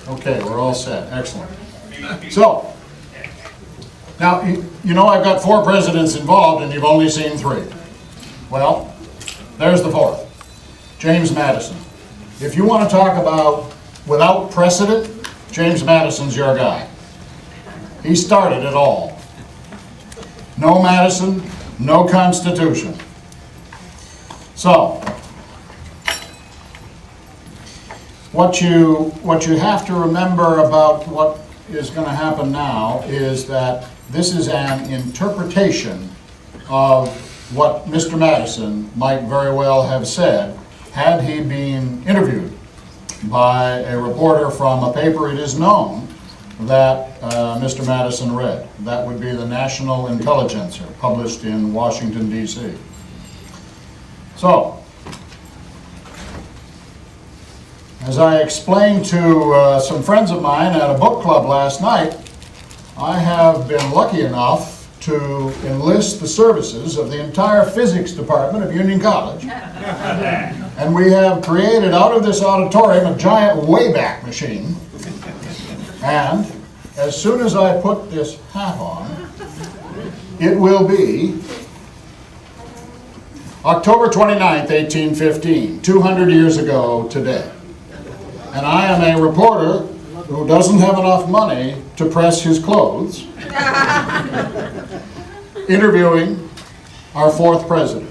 Okay, we're all set. Excellent. So, now, you know I've got 4 presidents involved and you've only seen 3. Well, there's the 4th, James Madison. If you want to talk about without precedent, James Madison's your guy. He started it all. No Madison, no Constitution. So, what you have to remember about what is going to happen now is that this is an interpretation of what Mr. Madison might very well have said had he been interviewed by a reporter from a paper it is known that Mr. Madison read. That would be the National Intelligencer, published in Washington, D.C. So, as I explained to some friends of mine at a book club last night, I have been lucky enough to enlist the services of the entire physics department of Union College. And we have created out of this auditorium a giant Wayback Machine. And as soon as I put this hat on, it will be October 29th, 1815, 200 years ago today. And I am a reporter who doesn't have enough money to press his clothes, interviewing our 4th president,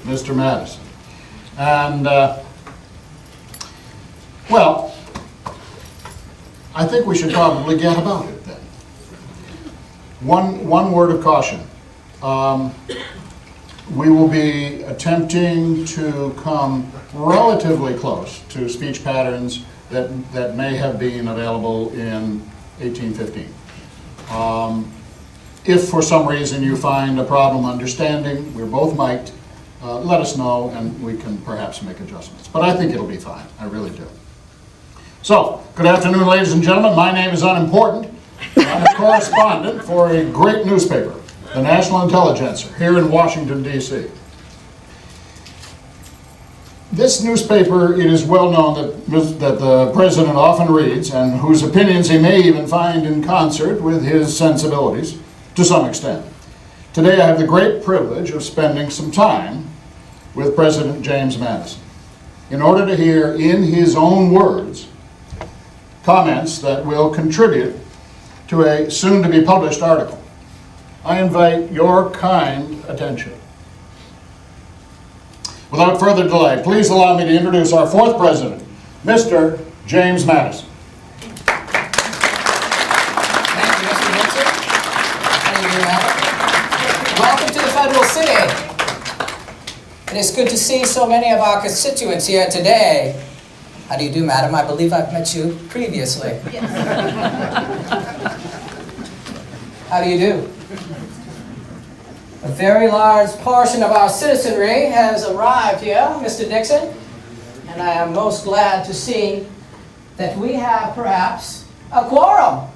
Mr. Madison. And, well, I think we should probably get about it then. One word of caution. We will be attempting to come relatively close to speech patterns that may have been available in 1815. If for some reason you find a problem understanding, we both might, let us know and we can perhaps make adjustments. But I think it'll be fine, I really do. So, good afternoon, ladies and gentlemen. My name is unimportant. I'm a correspondent for a great newspaper, the National Intelligencer, here in Washington, D.C. This newspaper, it is well known that the president often reads, and whose opinions he may even find in concert with his sensibilities, to some extent. Today I have the great privilege of spending some time with President James Madison in order to hear, in his own words, comments that will contribute to a soon-to-be-published article. I invite your kind attention. Without further delay, please allow me to introduce our 4th president, Mr. James Madison. Thank you, Mr. Dickson. Thank you, Madam. Welcome to the Federal City. It is good to see so many of our constituents here today. How do you do, madam? I believe I've met you previously. Yes. How do you do? A very large portion of our citizenry has arrived here, Mr. Dickson, and I am most glad to see that we have perhaps a quorum.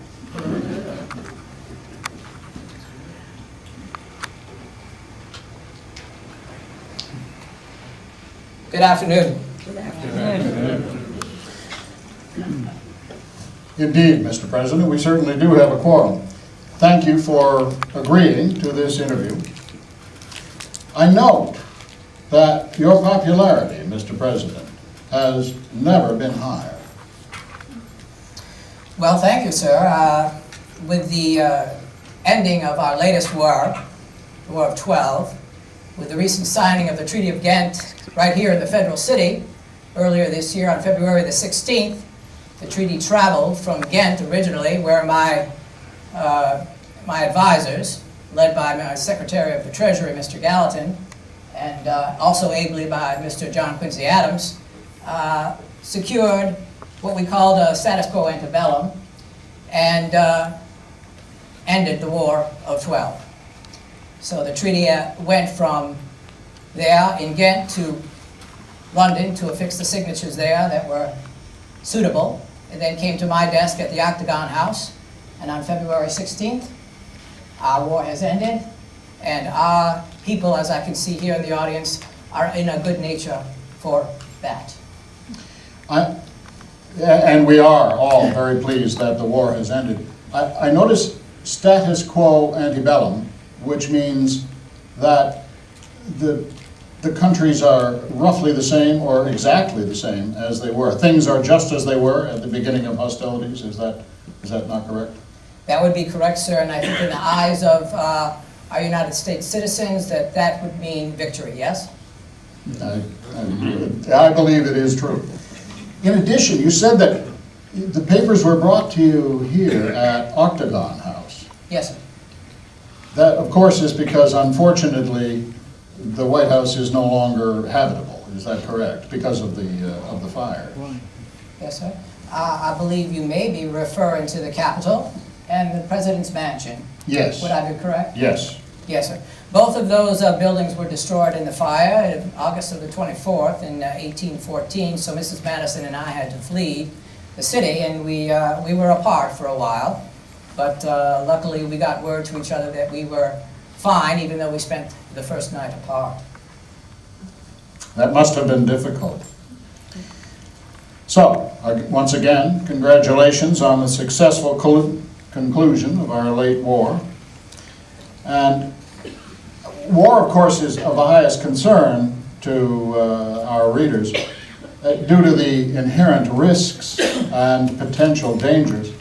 Good afternoon. Good afternoon. Indeed, Mr. President, we certainly do have a quorum. Thank you for agreeing to this interview. I note that your popularity, Mr. President, has never been higher. Well, thank you, sir. With the ending of our latest war, the War of 12, with the recent signing of the Treaty of Ghent right here in the Federal City earlier this year on February the 16th, the treaty traveled from Ghent originally, where my advisors, led by my Secretary of the Treasury, Mr. Gallatin, and also ably by Mr. John Quincy Adams, secured what we called a status quo ante bellum and ended the War of 12. So the treaty went from there in Ghent to London to affix the signatures there that were suitable, and then came to my desk at the Octagon House, and on February 16th, our war has ended, and our people, as I can see here in the audience, are in a good nature for that. And we are all very pleased that the war has ended. I notice status quo antebellum, which means that the countries are roughly the same or exactly the same as they were. Things are just as they were at the beginning of hostilities. Is that not correct? That would be correct, sir, and I think in the eyes of our United States citizens that would mean victory, yes? I believe it is true. In addition, you said that the papers were brought to you here at Octagon House. Yes, sir. That, of course, is because, unfortunately, the White House is no longer habitable. Is that correct? Because of the fire. Yes, sir. I believe you may be referring to the Capitol and the President's mansion. Yes. Would I be correct? Yes. Yes, sir. Both of those buildings were destroyed in the fire in August of the 24th in 1814, so Mrs. Madison and I had to flee the city, and we were apart for a while. But luckily we got word to each other that we were fine, even though we spent the first night apart. That must have been difficult. So, once again, congratulations on the successful conclusion of our late war. And war, of course, is of the highest concern to our readers due to the inherent risks and potential dangers.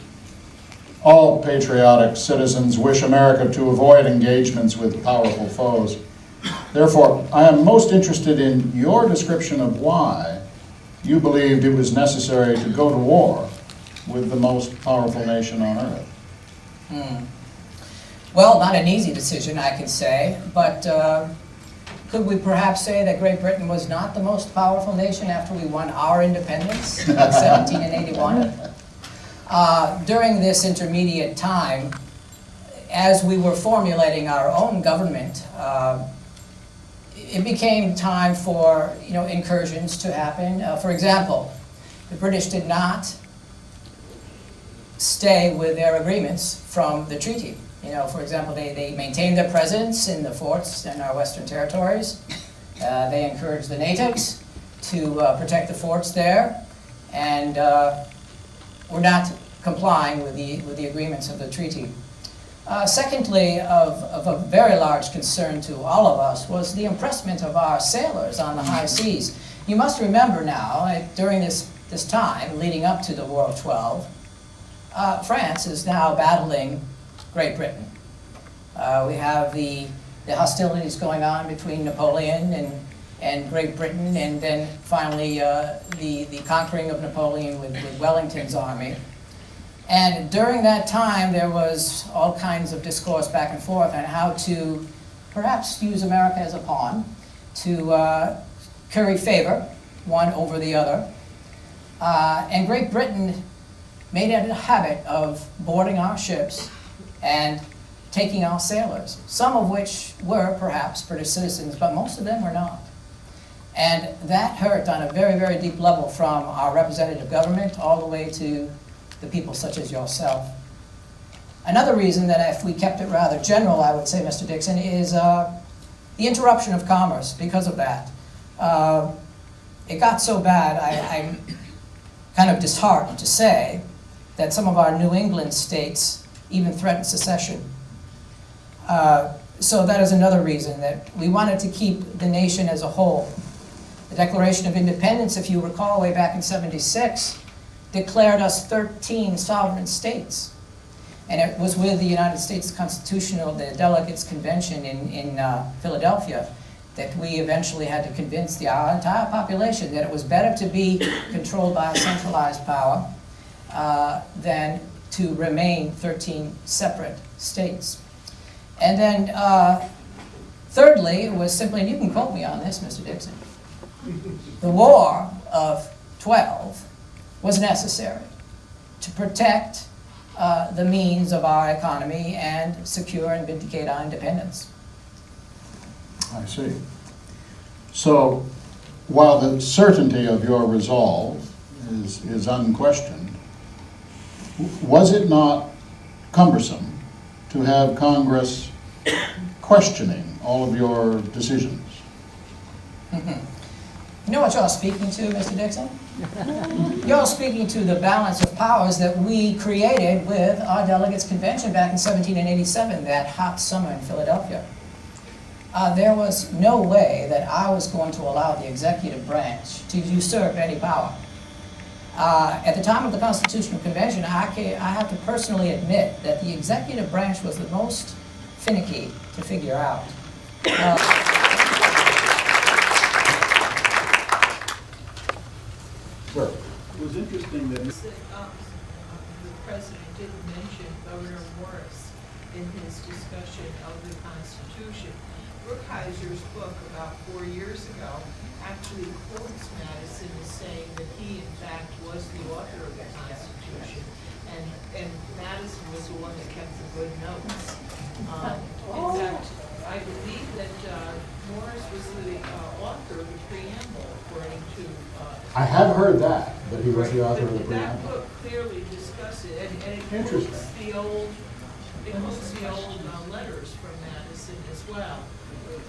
All patriotic citizens wish America to avoid engagements with powerful foes. Therefore, I am most interested in your description of why you believed it was necessary to go to war with the most powerful nation on earth. Well, not an easy decision, I can say, but could we perhaps say that Great Britain was not the most powerful nation after we won our independence in 1781? During this intermediate time, as we were formulating our own government, it became time for incursions to happen. For example, the British did not stay with their agreements from the treaty. For example, they maintained their presence in the forts in our western territories. They encouraged the natives to protect the forts there, and were not complying with the agreements of the treaty. Secondly, of a very large concern to all of us was the impressment of our sailors on the high seas. You must remember now, during this time leading up to the War of 12, France is now battling Great Britain. We have the hostilities going on between Napoleon and Great Britain, and then finally the conquering of Napoleon with Wellington's army. And during that time, there was all kinds of discourse back and forth on how to perhaps use America as a pawn to curry favor one over the other. And Great Britain made it a habit of boarding our ships and taking our sailors, some of which were perhaps British citizens, but most of them were not. And that hurt on a very, very deep level, from our representative government all the way to the people such as yourself. Another reason that, if we kept it rather general, I would say, Mr. Dickson, is the interruption of commerce because of that. It got so bad, I'm kind of disheartened to say that some of our New England states even threatened secession. So that is another reason that we wanted to keep the nation as a whole. The Declaration of Independence, if you recall, way back in '76, declared us 13 sovereign states. And it was with the United States Constitutional, the Delegates Convention in Philadelphia, that we eventually had to convince our entire population that it was better to be controlled by a centralized power than to remain 13 separate states. And then thirdly, it was simply, and you can quote me on this, Mr. Dickson, the War of 12 was necessary to protect the means of our economy and secure and vindicate our independence. I see. So, while the certainty of your resolve is unquestioned, was it not cumbersome to have Congress questioning all of your decisions? Mm-hmm. You know what y'all speaking to, Mr. Dickson? Y'all speaking to the balance of powers that we created with our delegates convention back in 1787, that hot summer in Philadelphia. There was no way that I was going to allow the executive branch to usurp any power. At the time of the Constitutional Convention, I have to personally admit that the executive branch was the most finicky to figure out. Sure. It was interesting that The president didn't mention Governor Morris in his discussion of the Constitution. Brookhiser's book about 4 years ago actually quotes Madison as saying that he, in fact, was the author of the Constitution, and Madison was the one that kept the good notes. In fact, I believe that Morris was the author of the preamble, according to. I have heard that he was the author of the That preamble. book clearly discusses it, and it Interesting. quotes the old letters from Madison as well.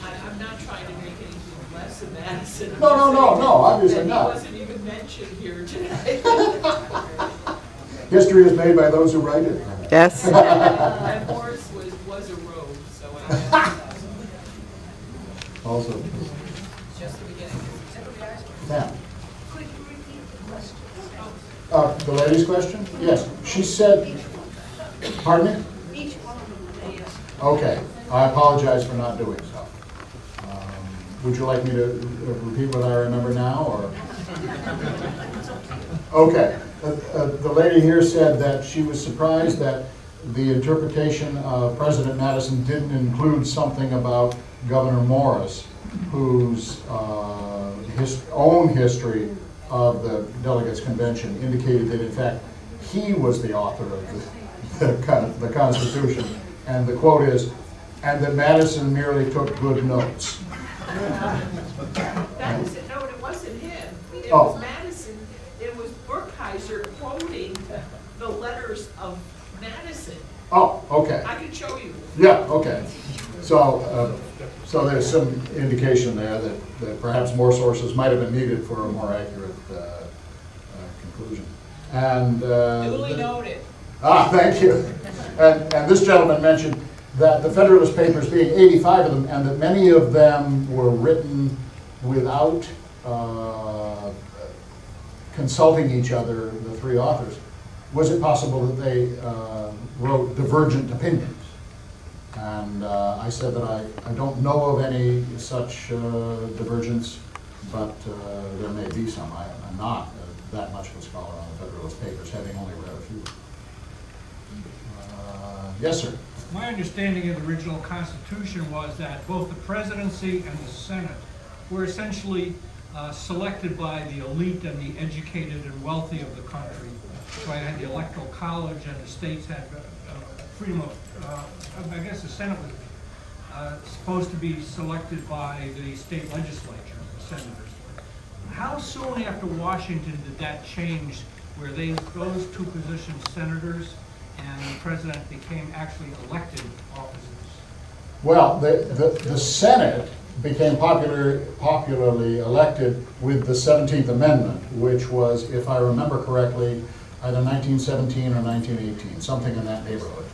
I'm not trying to make anything less of Madison. I'm No, just no, no, saying no, obviously that not. He wasn't even mentioned here today. History is made by those who write it. Yes. And Morris was a rogue, so I. Also, Just the beginning. Pam. Could you repeat the question? The lady's question? Yes. She said, pardon me? Each one of them they asked. Okay. I apologize for not doing so. Would you like me to repeat what I remember now, or? Okay. The lady here said that she was surprised that the interpretation of President Madison didn't include something about Governor Morris, whose his own history of the delegates convention indicated that in fact he was the author of the Constitution, and the quote is, and that Madison merely took good notes. That was it. No, it wasn't him. It Oh. was Madison. It was Brookhiser quoting the letters of Madison. Oh, okay. I can show you. Yeah, okay. So, so there's some indication there that perhaps more sources might have been needed for a more accurate conclusion. And Duly noted. thank you. And this gentleman mentioned that the Federalist Papers, being 85 of them, and that many of them were written without consulting each other, the three authors. Was it possible that they wrote divergent opinions? And I said that I don't know of any such divergence, but there may be some. I'm not that much of a scholar on the Federalist Papers, having only read a few. Yes, sir. My understanding of the original Constitution was that both the presidency and the Senate were essentially selected by the elite and the educated and wealthy of the country. So I had the Electoral College, and the states had freedom of, I guess the Senate was supposed to be selected by the state legislature, the senators. How soon after Washington did that change, where those two positions, senators and the president, became actually elected officers? Well, the Senate became popularly elected with the 17th Amendment, which was, if I remember correctly, either 1917 or 1918, something in that neighborhood.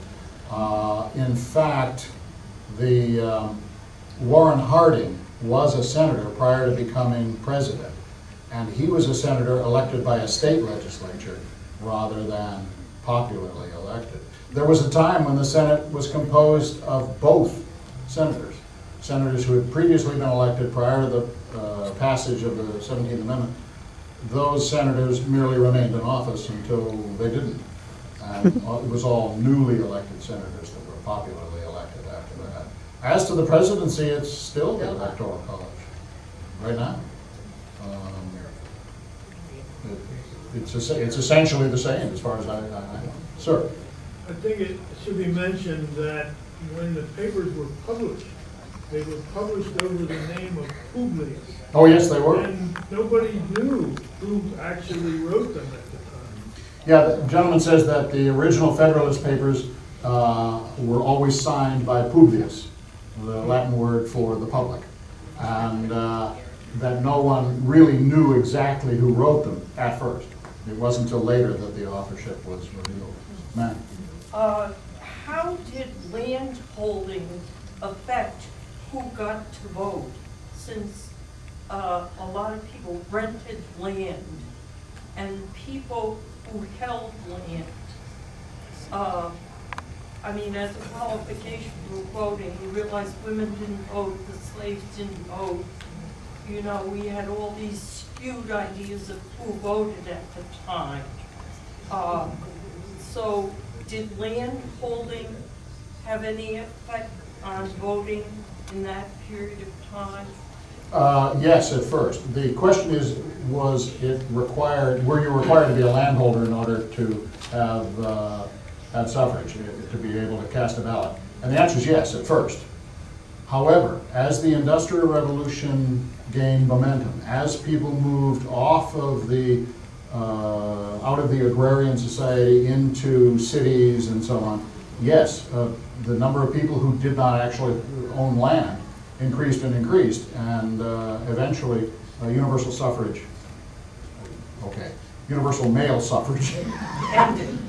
In fact, Warren Harding was a senator prior to becoming president, and he was a senator elected by a state legislature rather than popularly elected. There was a time when the Senate was composed of both senators who had previously been elected prior to the passage of the 17th Amendment. Those senators merely remained in office until they didn't. And it was all newly elected senators that were popularly elected after that. As to the presidency, it's still the Electoral College right now. It's essentially the same as far as I know. Sir? I think it should be mentioned that when the papers were published, they were published over the name of Publius. Oh, yes, they were. And nobody knew who actually wrote them at the time. Yeah, the gentleman says that the original Federalist Papers were always signed by Publius, the Latin word for the public. And that no one really knew exactly who wrote them at first. It wasn't until later that the authorship was revealed. Ma'am? How did land holding affect who got to vote? Since a lot of people rented land and people who held land, I mean, as a qualification for voting, you realize women didn't vote, the slaves didn't vote. You know, we had all these skewed ideas of who voted at the time. So did land holding have any effect on voting in that period of time? Yes, at first. The question is, was it required, were you required to be a landholder in order to have suffrage, to be able to cast a ballot? And the answer is yes, at first. However, as the Industrial Revolution gained momentum, as people moved off of the, out of the agrarian society into cities and so on, yes, the number of people who did not actually own land increased and increased, and eventually universal suffrage, okay, universal male suffrage,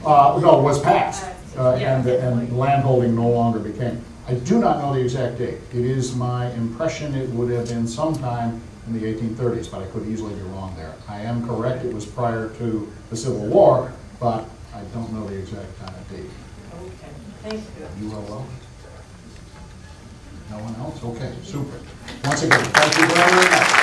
no, was passed, and landholding no longer became. I do not know the exact date. It is my impression it would have been sometime in the 1830s, but I could easily be wrong there. I am correct, it was prior to the Civil War, but I don't know the exact kind of date. Okay, thank you. You are welcome. No one else? Okay, super. Once again, thank you very much.